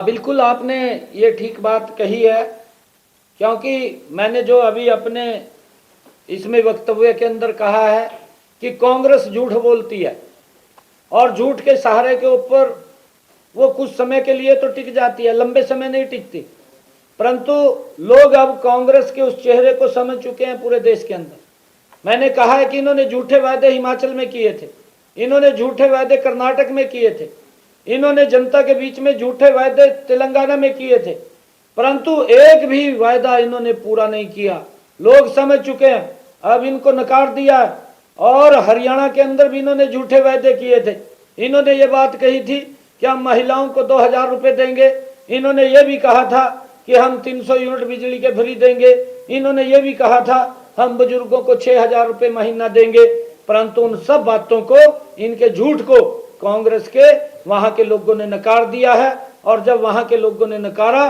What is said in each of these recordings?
बिल्कुल आपने ये ठीक बात कही है, क्योंकि मैंने जो अभी अपने इसमें वक्तव्य के अंदर कहा है कि कांग्रेस झूठ बोलती है और झूठ के सहारे के ऊपर वो कुछ समय के लिए तो टिक जाती है, लंबे समय नहीं टिकती। परंतु लोग अब कांग्रेस के उस चेहरे को समझ चुके हैं पूरे देश के अंदर। मैंने कहा है कि इन्होंने झूठे वादे हिमाचल में किए थे, इन्होंने झूठे वादे कर्नाटक में किए थे, इन्होंने जनता के बीच में झूठे वायदे तेलंगाना में किए थे, परंतु एक भी वायदा इन्होंने पूरा नहीं किया। लोग समझ चुके हैं, अब इनको नकार दिया है। और हरियाणा के अंदर भी इन्होंने झूठे वायदे किए थे। इन्होंने ये बात कही थी कि हम महिलाओं को 2000 रुपये देंगे, इन्होंने ये भी कहा था कि हम 300 यूनिट बिजली के फ्री देंगे, इन्होंने ये भी कहा था हम बुजुर्गों को 6000 रुपये महीना देंगे। परंतु उन सब बातों को, इनके झूठ को कांग्रेस के वहां के लोगों ने नकार दिया है। और जब वहां के लोगों ने नकारा,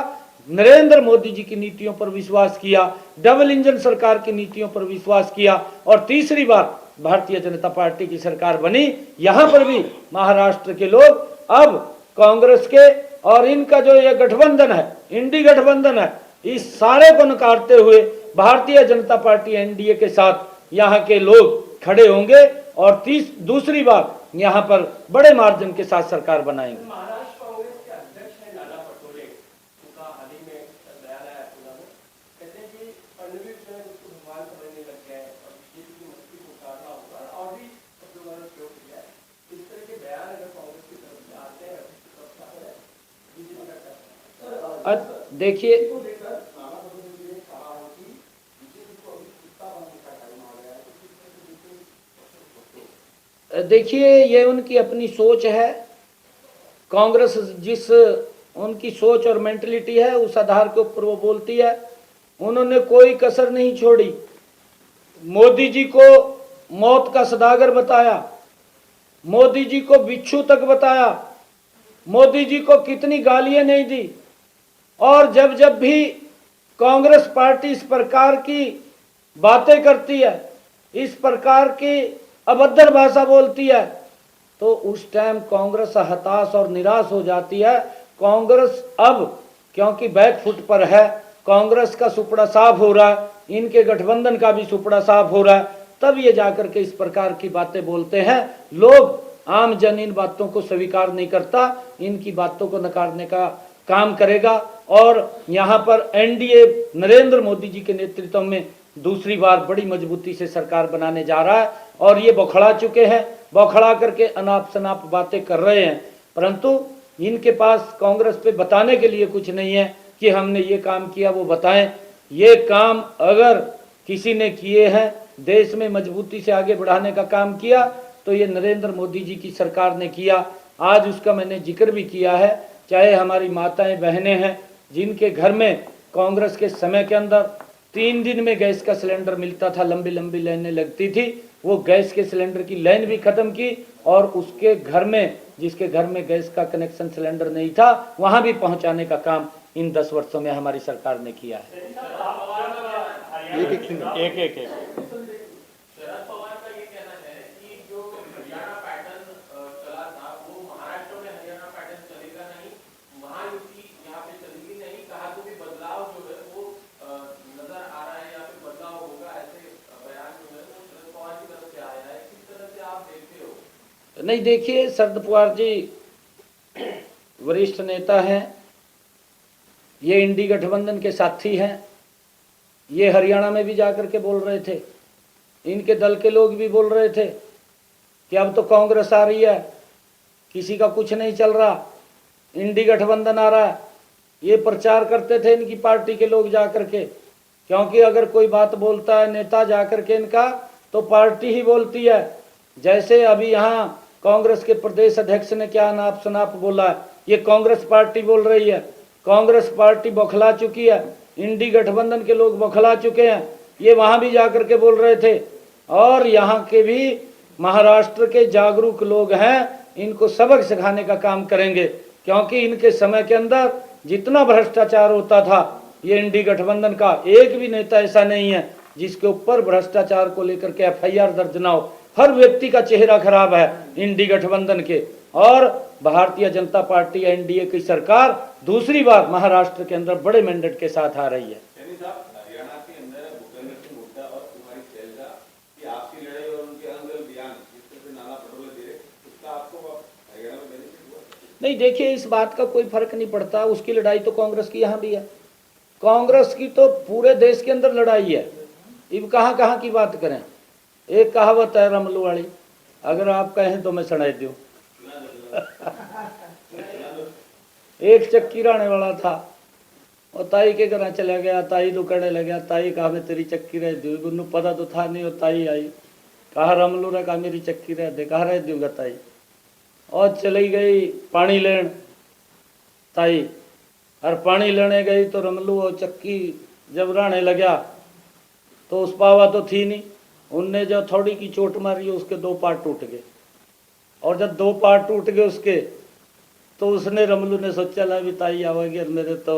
नरेंद्र मोदी जी की नीतियों पर विश्वास किया, डबल इंजन सरकार की नीतियों पर विश्वास किया और तीसरी बार भारतीय जनता पार्टी की सरकार बनी। यहां पर भी महाराष्ट्र के लोग अब कांग्रेस के और इनका जो ये गठबंधन है, इंडी गठबंधन है, इस सारे को नकारते हुए भारतीय जनता पार्टी एनडीए के साथ यहाँ के लोग खड़े होंगे और दूसरी बार यहाँ पर बड़े मार्जिन के साथ सरकार बनाएंगे। महाराष्ट्र कांग्रेस के अध्यक्ष हैं नाना पटोले, उनका हाल ही में बयान आया पुणे में, कहते हैं कि फडणवीस जो है उसको भगवान समझने लग गए और बीजेपी की मस्ती को उतारना होगा और भी सब लोगों ने प्रयोग किया है। इस तरह के बयान अगर कांग्रेस की तरफ से आते हैं बीजेपी का देखिए, ये उनकी अपनी सोच है। कांग्रेस जिस उनकी सोच और मेंटलिटी है उस आधार के ऊपर वो बोलती है। उन्होंने कोई कसर नहीं छोड़ी। मोदी जी को मौत का सौदागर बताया, मोदी जी को बिच्छू तक बताया, मोदी जी को कितनी गालियां नहीं दी। और जब जब भी कांग्रेस पार्टी इस प्रकार की बातें करती है, इस प्रकार की अभद्र भाषा बोलती है, तो उस टाइम कांग्रेस हताश और निराश हो जाती है। कांग्रेस अब क्योंकि बैकफुट पर है, कांग्रेस का सुपड़ा साफ हो रहा है, इनके गठबंधन का भी सुपड़ा साफ हो रहा है, तब ये जाकर के इस प्रकार की बातें बोलते हैं। लोग, आम जन इन बातों को स्वीकार नहीं करता, इनकी बातों को नकारने का काम करेगा। और यहाँ पर एनडीए नरेंद्र मोदी जी के नेतृत्व में दूसरी बार बड़ी मजबूती से सरकार बनाने जा रहा है और ये बौखला चुके हैं, बौखला करके अनाप शनाप बातें कर रहे हैं। परंतु इनके पास कांग्रेस पे बताने के लिए कुछ नहीं है कि हमने ये काम किया, वो बताएं। ये काम अगर किसी ने किए हैं, देश में मजबूती से आगे बढ़ाने का काम किया, तो ये नरेंद्र मोदी जी की सरकार ने किया। आज उसका मैंने जिक्र भी किया है। चाहे हमारी माताएं बहनें हैं जिनके घर में कांग्रेस के समय के अंदर 3 दिन में गैस का सिलेंडर मिलता था, लंबी लंबी लाइनें लगती थी, वो गैस के सिलेंडर की लाइन भी खत्म की और उसके घर में, जिसके घर में गैस का कनेक्शन सिलेंडर नहीं था, वहां भी पहुंचाने का काम इन 10 वर्षों में हमारी सरकार ने किया है। एक नहीं, देखिए, शरद पवार जी वरिष्ठ नेता हैं, ये इंडी गठबंधन के साथी हैं। ये हरियाणा में भी जाकर के बोल रहे थे, इनके दल के लोग भी बोल रहे थे कि अब तो कांग्रेस आ रही है, किसी का कुछ नहीं चल रहा, इंडी गठबंधन आ रहा है। ये प्रचार करते थे इनकी पार्टी के लोग जाकर के, क्योंकि अगर कोई बात बोलता है नेता जाकर के इनका, तो पार्टी ही बोलती है। जैसे अभी यहाँ कांग्रेस के प्रदेश अध्यक्ष ने क्या नाप शनाप बोला है, ये कांग्रेस पार्टी बोल रही है। कांग्रेस पार्टी बौखला चुकी है, इंडी गठबंधन के लोग बौखला चुके हैं। ये वहां भी जाकर के बोल रहे थे। और यहाँ के भी महाराष्ट्र के जागरूक लोग हैं, इनको सबक सिखाने का काम करेंगे, क्योंकि इनके समय के अंदर जितना भ्रष्टाचार होता था, ये इंडी गठबंधन का एक भी नेता ऐसा नहीं है जिसके ऊपर भ्रष्टाचार को लेकर के एफआईआर दर्ज ना हो। हर व्यक्ति का चेहरा खराब है इंडी गठबंधन के। और भारतीय जनता पार्टी एनडीए की सरकार दूसरी बार महाराष्ट्र के अंदर बड़े मैंडेट के साथ आ रही है। सैनी साहब, हरियाणा के अंदर भूपेंद्र सिंह हुड्डा और कुमारी शैलजा की आपसी लड़ाई और उनके अलग अलग बयान जिस तरह से नाना पटोले दे रहे, उसका आपको हरियाणा में बेनिफिट हुआ? नहीं, देखिए इस बात का कोई फर्क नहीं पड़ता। उसकी लड़ाई तो कांग्रेस की यहाँ भी है। कांग्रेस की तो पूरे देश के अंदर लड़ाई है। अब कहाँ कहाँ की बात करें। एक कहावत है रमलू वाली, अगर आप कहें तो मैं सुनाई दूं। एक चक्की रहने वाला था और ताई के घर चला गया। ताई तो कहने लगा, ताई कहा मैं तेरी चक्की रह दूँ। गुन्नू पता तो था नहीं। और ताई आई, कहा रमलू ने कहा मेरी चक्की रह दे। कहा रह दूंगा ताई। और चली गई पानी लेन ताई, और पानी लेने गई तो रमलू और चक्की जब रहने लगा तो उस पावा तो थी नहीं। उनने जो थोड़ी की चोट मारी उसके 2 पार्ट टूट गए। और जब 2 पार्ट टूट गए उसके, तो उसने रमलू ने सोचा ला भी ताई आवेगी और मेरे तो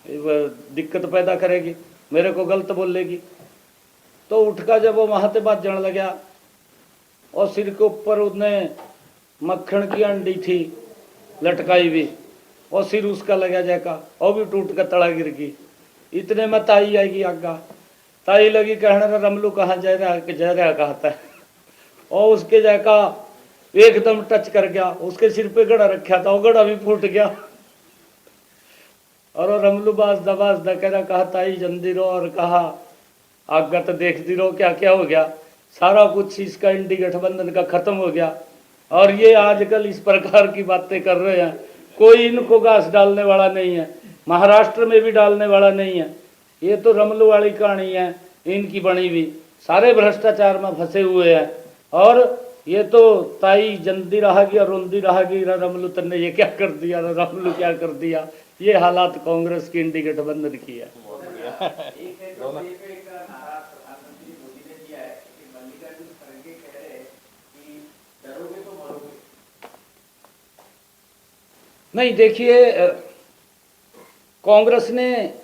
दिक्कत पैदा करेगी, मेरे को गलत बोलेगी। तो उठका जब वो वहाँ से बात जन लगा और सिर के ऊपर उसने मक्खन की अंडी थी लटकाई हुई, और सिर उसका लगा जाएगा और भी टूट कर तड़ा गिर गई। इतने में ताई आएगी आगा। ताई लगी कहने रमलू कहाँ जा रहा कहता है। और उसके जाका एकदम टच कर गया। उसके सिर पे गड़ा रखा था, वो गड़ा भी फूट गया। और वो रमलू बाज दबाज कह रहा, कहा ताई जल्दी रहो, और कहा आगा तो देखती रहो क्या क्या हो गया। सारा कुछ इसका इंडी गठबंधन का खत्म हो गया। और ये आजकल इस प्रकार की बातें कर रहे हैं। कोई इनको घास डालने वाला नहीं है, महाराष्ट्र में भी डालने वाला नहीं है। ये तो रमलू वाली कहानी है इनकी बनी हुई। सारे भ्रष्टाचार में फंसे हुए हैं। और ये तो ताई जंदी रहागी और रोंदी रहागी, रमलू तन्ने ये क्या कर दिया, रमलू क्या कर दिया। ये हालात कांग्रेस की इंडी गठबंधन की है। नहीं, देखिए कांग्रेस ने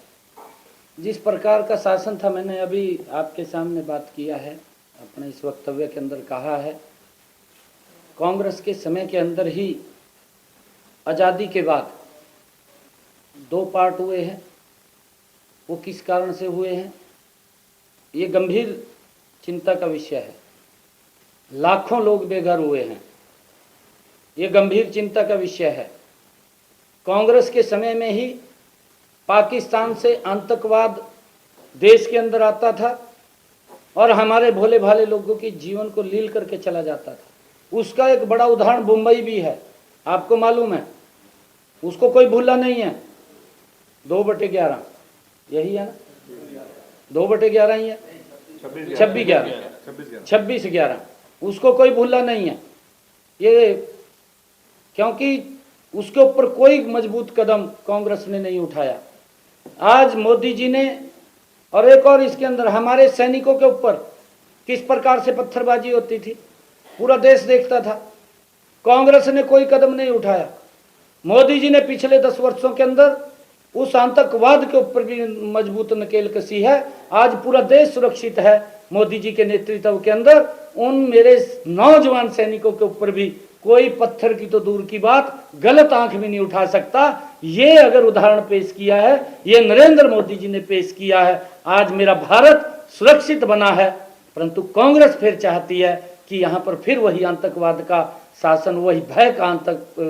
जिस प्रकार का शासन था, मैंने अभी आपके सामने बात किया है, अपने इस वक्तव्य के अंदर कहा है। कांग्रेस के समय के अंदर ही आज़ादी के बाद 2 पार्ट हुए हैं। वो किस कारण से हुए हैं, ये गंभीर चिंता का विषय है। लाखों लोग बेघर हुए हैं, ये गंभीर चिंता का विषय है। कांग्रेस के समय में ही पाकिस्तान से आतंकवाद देश के अंदर आता था और हमारे भोले भाले लोगों के जीवन को लील करके चला जाता था। उसका एक बड़ा उदाहरण मुंबई भी है, आपको मालूम है। उसको कोई भूला नहीं है। 2/11 यही है ना, 2/11 ही है, 26/11 उसको कोई भूला नहीं है। ये क्योंकि उसके ऊपर कोई मजबूत कदम कांग्रेस ने नहीं उठाया। आज मोदी जी ने, और एक और इसके अंदर हमारे सैनिकों के ऊपर किस प्रकार से पत्थरबाजी होती थी, पूरा देश देखता था। कांग्रेस ने कोई कदम नहीं उठाया। मोदी जी ने पिछले 10 वर्षों के अंदर उस आतंकवाद के ऊपर भी मजबूत नकेल कसी है। आज पूरा देश सुरक्षित है मोदी जी के नेतृत्व के अंदर। उन मेरे नौजवान सैनिकों के ऊपर भी कोई पत्थर की तो दूर की बात, गलत आंख भी नहीं उठा सकता। ये अगर उदाहरण पेश किया है, ये नरेंद्र मोदी जी ने पेश किया है। आज मेरा भारत सुरक्षित बना है, परंतु कांग्रेस फिर चाहती है कि यहाँ पर फिर वही आतंकवाद का शासन, वही भय का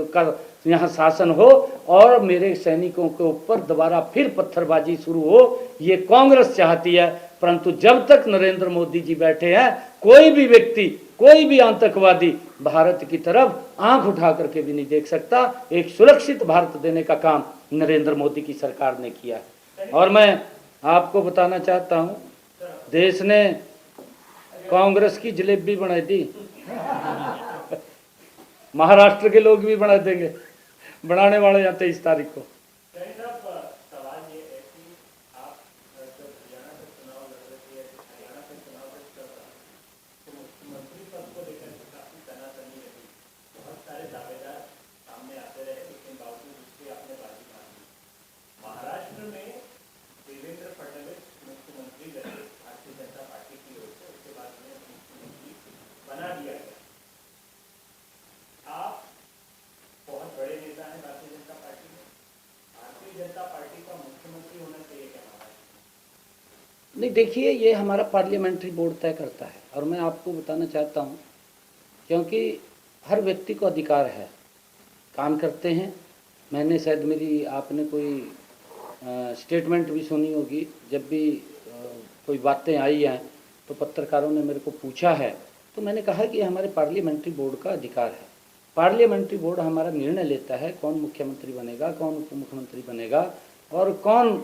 का यहाँ शासन हो और मेरे सैनिकों के ऊपर दोबारा फिर पत्थरबाजी शुरू हो। ये कांग्रेस चाहती है, परंतु जब तक नरेंद्र मोदी जी बैठे हैं, कोई भी व्यक्ति, कोई भी आतंकवादी भारत की तरफ आंख उठा करके भी नहीं देख सकता। एक सुरक्षित भारत देने का काम नरेंद्र मोदी की सरकार ने किया है। और मैं आपको बताना चाहता हूं, देश ने कांग्रेस की जलेबी बनाई थी, महाराष्ट्र के लोग भी बना देंगे, बनाने वाले हैं 23 तारीख को। भारतीय जनता पार्टी का मुख्यमंत्री होना चाहिए क्या नारा है? नहीं, देखिए, ये हमारा पार्लियामेंट्री बोर्ड तय करता है और मैं आपको बताना चाहता हूँ, क्योंकि हर व्यक्ति को अधिकार है, काम करते हैं। मैंने शायद मेरी आपने कोई स्टेटमेंट भी सुनी होगी, जब भी कोई बातें आई हैं तो पत्रकारों ने मेरे को पूछा है, तो मैंने कहा कि हमारे पार्लियामेंट्री बोर्ड का अधिकार है। पार्लियामेंट्री बोर्ड हमारा निर्णय लेता है कौन मुख्यमंत्री बनेगा, कौन उप मुख्यमंत्री बनेगा और कौन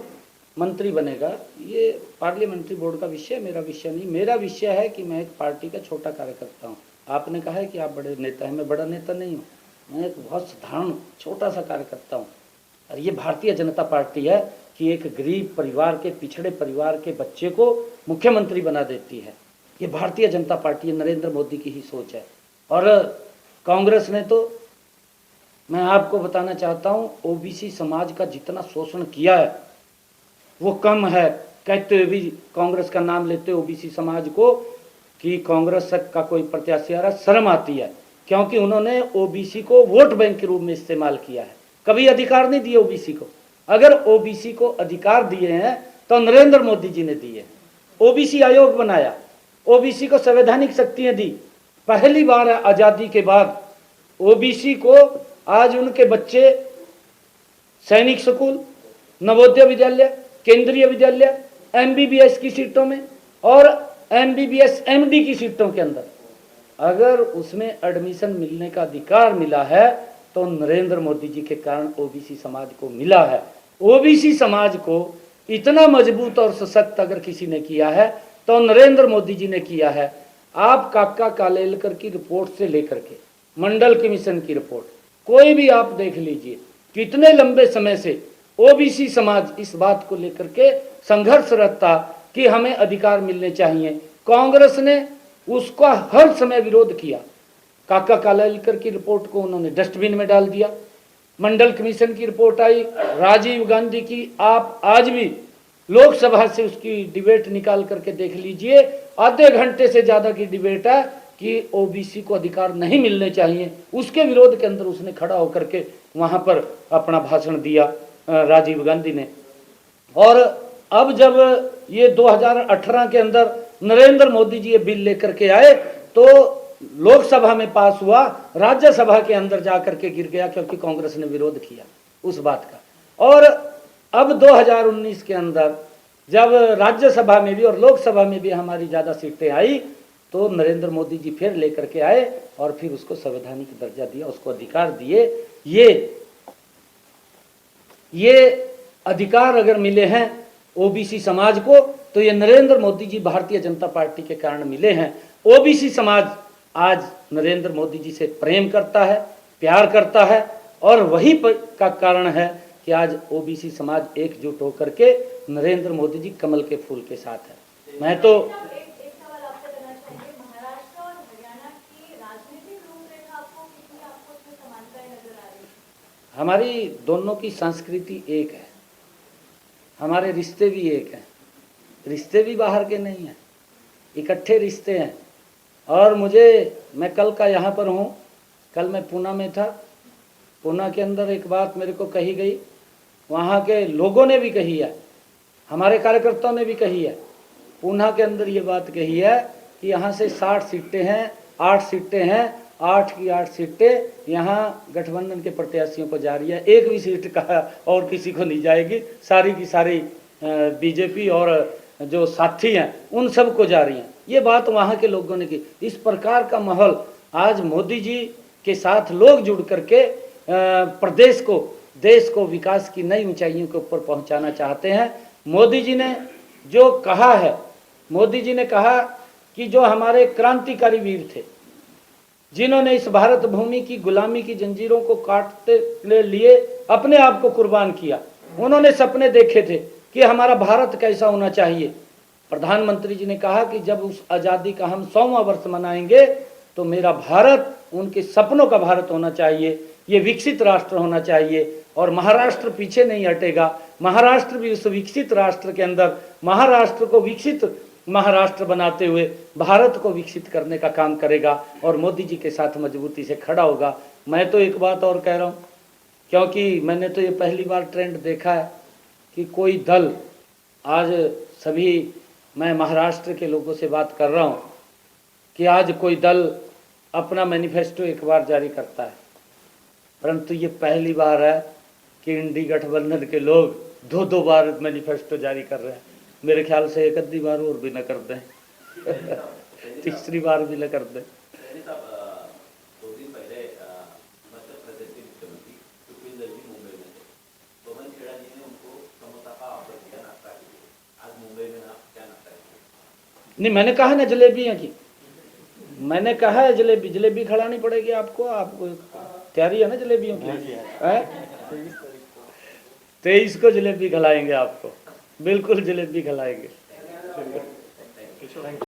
मंत्री बनेगा। ये पार्लियामेंट्री बोर्ड का विषय, मेरा विषय नहीं। मेरा विषय है कि मैं एक पार्टी का छोटा कार्यकर्ता हूँ। आपने कहा है कि आप बड़े नेता हैं, मैं बड़ा नेता नहीं हूँ, मैं एक बहुत साधारण छोटा सा कार्यकर्ता हूँ। और ये भारतीय जनता पार्टी है कि एक गरीब परिवार के, पिछड़े परिवार के बच्चे को मुख्यमंत्री बना देती है। ये भारतीय जनता पार्टी, नरेंद्र मोदी की ही सोच है। और कांग्रेस ने तो, मैं आपको बताना चाहता हूँ, ओबीसी समाज का जितना शोषण किया है वो कम है। कहते हुए भी कांग्रेस का नाम लेते ओबीसी समाज को कि कांग्रेस का कोई प्रत्याशी आ रहा, शर्म आती है, क्योंकि उन्होंने ओबीसी को वोट बैंक के रूप में इस्तेमाल किया है, कभी अधिकार नहीं दिए ओबीसी को। अगर ओबीसी को अधिकार दिए हैं तो नरेंद्र मोदी जी ने दिए। ओबीसी आयोग बनाया, ओबीसी को संवैधानिक शक्तियां दी। पहली बार आजादी के बाद ओबीसी को आज उनके बच्चे सैनिक स्कूल, नवोदय विद्यालय, केंद्रीय विद्यालय, एमबीबीएस की सीटों में और एमबीबीएस एमडी की सीटों के अंदर अगर उसमें एडमिशन मिलने का अधिकार मिला है तो नरेंद्र मोदी जी के कारण ओबीसी समाज को मिला है। ओबीसी समाज को इतना मजबूत और सशक्त अगर किसी ने किया है तो नरेंद्र मोदी जी ने किया है। आप काका कालेलकर की रिपोर्ट से लेकर के मंडल कमीशन की रिपोर्ट, कोई भी आप देख लीजिए, कितने लंबे समय से ओबीसी समाज इस बात को लेकर के संघर्षरत था कि हमें अधिकार मिलने चाहिए। कांग्रेस ने उसका हर समय विरोध किया। काका कालेलकर की रिपोर्ट को उन्होंने डस्टबिन में डाल दिया। मंडल कमीशन की रिपोर्ट आई, राजीव गांधी की, आप आज भी लोकसभा से उसकी डिबेट निकाल करके देख लीजिए, आधे घंटे से ज्यादा की डिबेट है कि ओबीसी को अधिकार नहीं मिलने चाहिए। उसके विरोध के अंदर उसने खड़ा होकर के वहां पर अपना भाषण दिया राजीव गांधी ने। और अब जब ये 2018 के अंदर नरेंद्र मोदी जी ये बिल लेकर के आए तो लोकसभा में पास हुआ, राज्यसभा के अंदर जाकर के गिर गया क्योंकि कांग्रेस ने विरोध किया उस बात का। और अब 2019 के अंदर जब राज्यसभा में भी और लोकसभा में भी हमारी ज्यादा सीटें आई तो नरेंद्र मोदी जी फिर लेकर के आए और फिर उसको संवैधानिक दर्जा दिया, उसको अधिकार दिए। ये अधिकार अगर मिले हैं ओबीसी समाज को तो ये नरेंद्र मोदी जी भारतीय जनता पार्टी के कारण मिले हैं। ओबीसी समाज आज नरेंद्र मोदी जी से प्रेम करता है, प्यार करता है और वही का कारण है कि आज ओबीसी समाज एकजुट होकर के नरेंद्र मोदी जी कमल के फूल के साथ है। मैं तो एक सवाल आपसे करना चाहेंगे, महाराष्ट्र और हरियाणा की राजनीतिक रूपरेखा आपको उसमें समानताएं नजर आ रही है? हमारी दोनों की संस्कृति एक है, हमारे रिश्ते भी एक हैं, रिश्ते भी बाहर के नहीं हैं, इकट्ठे रिश्ते हैं। और मैं कल का यहाँ पर हूँ, कल मैं पूना में था। पूना के अंदर एक बात मेरे को कही गई, वहाँ के लोगों ने भी कही है, हमारे कार्यकर्ताओं ने भी कही है। पूना के अंदर ये बात कही है कि यहाँ से 60 सीटें हैं, 8 सीटें हैं, 8 की 8 सीटें यहाँ गठबंधन के प्रत्याशियों को जा रही है, एक भी सीट का और किसी को नहीं जाएगी, सारी की सारी बीजेपी और जो साथी हैं उन सब को जा रही हैं। ये बात वहाँ के लोगों ने की। इस प्रकार का माहौल आज मोदी जी के साथ लोग जुड़ करके प्रदेश को, देश को विकास की नई ऊंचाइयों के ऊपर पहुंचाना चाहते हैं। मोदी जी ने जो कहा है, मोदी जी ने कहा कि जो हमारे क्रांतिकारी वीर थे जिन्होंने इस भारत भूमि की गुलामी की जंजीरों को काटते लिए अपने आप को कुर्बान किया, उन्होंने सपने देखे थे कि हमारा भारत कैसा होना चाहिए। प्रधानमंत्री जी ने कहा कि जब उस आज़ादी का हम 100वां वर्ष मनाएंगे तो मेरा भारत उनके सपनों का भारत होना चाहिए, ये विकसित राष्ट्र होना चाहिए और महाराष्ट्र पीछे नहीं हटेगा। महाराष्ट्र भी उस विकसित राष्ट्र के अंदर महाराष्ट्र को विकसित महाराष्ट्र बनाते हुए भारत को विकसित करने का काम करेगा और मोदी जी के साथ मजबूती से खड़ा होगा। मैं तो एक बात और कह रहा हूँ क्योंकि मैंने तो ये पहली बार ट्रेंड देखा है कि कोई दल आज सभी, मैं महाराष्ट्र के लोगों से बात कर रहा हूँ कि आज कोई दल अपना मैनिफेस्टो एक बार जारी करता है, परंतु ये पहली बार है कि इंडी गठबंधन के लोग दो दो बार मैनिफेस्टो जारी कर रहे हैं। मेरे ख्याल से एक आधी बार और भी न कर दें तीसरी बार भी न कर दें। सैनी साहब, 2 दिन पहले मध्य प्रदेश के मुख्यमंत्री भूपेंद्र जी मुंबई में थे। पवन खेड़ा जी ने उनको समोसा का ऑफर किया नाश्ता के लिए। आज मुंबई में ना क्या नाश्ता है? नहीं, मैंने कहा ना जलेबियाँ की, मैंने कहा है जलेबी खिलानी पड़ेगी आपको। आपको तैयारी है ना जलेबियों की? 23 को जलेबी खिलाएंगे आपको, बिल्कुल जलेबी खिलाएंगे।